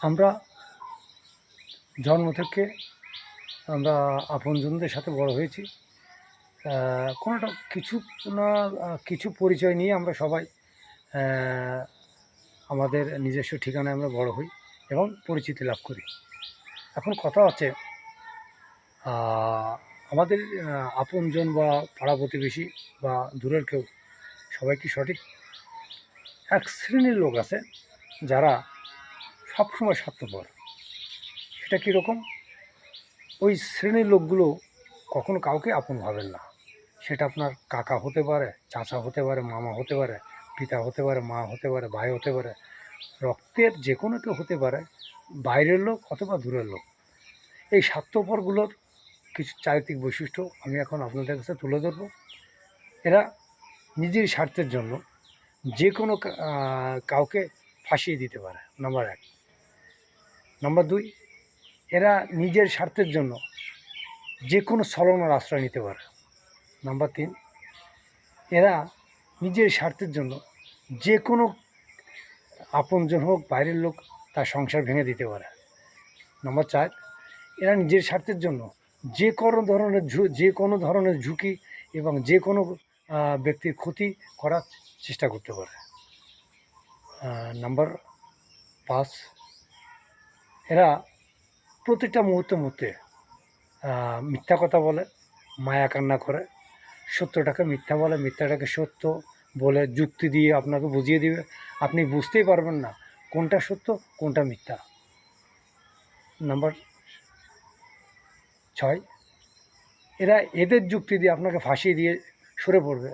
আমরা জন্ম থেকে আমরা আপনজনদের সাথে বড় হয়েছি। কোনোটা কিছু না কিছু পরিচয় নিয়ে আমরা সবাই আমাদের নিজস্ব ঠিকানায় আমরা বড় হই এবং পরিচিতি লাভ করি। এখন কথা হচ্ছে আমাদের আপনজন বা পাড়া প্রতিবেশী বা দূরের কেউ সবাই কি সঠিক? এক শ্রেণীর লোক আছে যারা সবসময় স্বার্থপর। সেটা কীরকম? ওই শ্রেণীর লোকগুলো কখনো কাউকে আপন ভাবেন না। সেটা আপনার কাকা হতে পারে, চাচা হতে পারে, মামা হতে পারে, পিতা হতে পারে, মা হতে পারে, ভাই হতে পারে, রক্তের যে কোনো কেউ হতে পারে, বাইরের লোক অথবা দূরের লোক। এই স্বার্থপরগুলোর কিছু চারিত্রিক বৈশিষ্ট্য আমি এখন আপনাদের কাছে তুলে ধরব। এরা নিজের স্বার্থের জন্য যে কোনো কাউকে ফাঁসিয়ে দিতে পারে, নাম্বার ১। নাম্বার ২, এরা নিজের স্বার্থের জন্য যে কোনো ছলনার আশ্রয় নিতে পারে। নাম্বার ৩, এরা নিজের স্বার্থের জন্য যে কোনো আপনজন হোক বাইরের লোক তার সংসার ভেঙে দিতে পারে। নাম্বার ৪, এরা নিজের স্বার্থের জন্য যে কোনো ধরনের ঝুঁকি এবং যে কোনো ব্যক্তির ক্ষতি করার চেষ্টা করতে পারে। নাম্বার ৫, এরা প্রতিটা মুহূর্তে মিথ্যা কথা বলে, মায়া কান্না করে, সত্যটাকে মিথ্যা বলে, মিথ্যাটাকে সত্য বলে যুক্তি দিয়ে আপনাকে বুঝিয়ে দিবে। আপনি বুঝতেই পারবেন না কোনটা সত্য কোনটা মিথ্যা। নাম্বার ৬, এরা এদের যুক্তি দিয়ে আপনাকে ফাঁসিয়ে দিয়ে সরে পড়বে,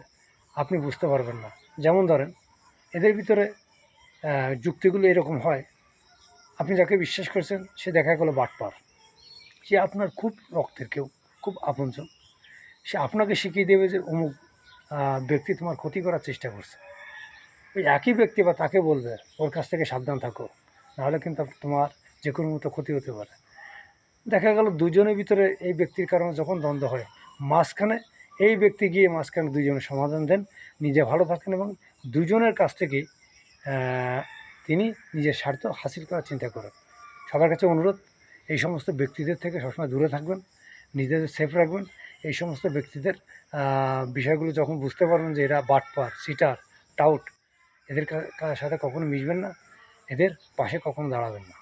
আপনি বুঝতে পারবেন না। যেমন ধরেন, এদের ভিতরে যুক্তিগুলো এরকম হয়, আপনি যাকে বিশ্বাস করছেন সে দেখা গেলো বাটপার, সে আপনার খুব রক্তের কেউ, খুব আপনজন। সে আপনাকে শিখিয়ে দেবে যে অমুক ব্যক্তি তোমার ক্ষতি করার চেষ্টা করছে। ওই একই ব্যক্তি বা তাকে বলবে ওর কাছ থেকে সাবধান থাকো, নাহলে কিন্তু তোমার যে কোনো মতো ক্ষতি হতে পারে। দেখা গেল দুজনের ভিতরে এই ব্যক্তির কারণে যখন দ্বন্দ্ব হয়, মাঝখানে এই ব্যক্তি গিয়ে মাঝখানে দুজনের সমাধান দেন, নিজে ভালো থাকেন এবং দুজনের কাছ থেকেই তিনি নিজের স্বার্থ হাসিল করার চিন্তা করেন। সবার কাছে অনুরোধ, এই সমস্ত ব্যক্তিদের থেকে সবসময় দূরে থাকবেন, নিজেদের সেফ রাখবেন। এই সমস্ত ব্যক্তিদের বিষয়গুলো যখন বুঝতে পারবেন যে এরা বাটপার, সিটার, টাউট, এদের সাথে কখনো মিশবেন না, এদের পাশে কখনো দাঁড়াবেন না।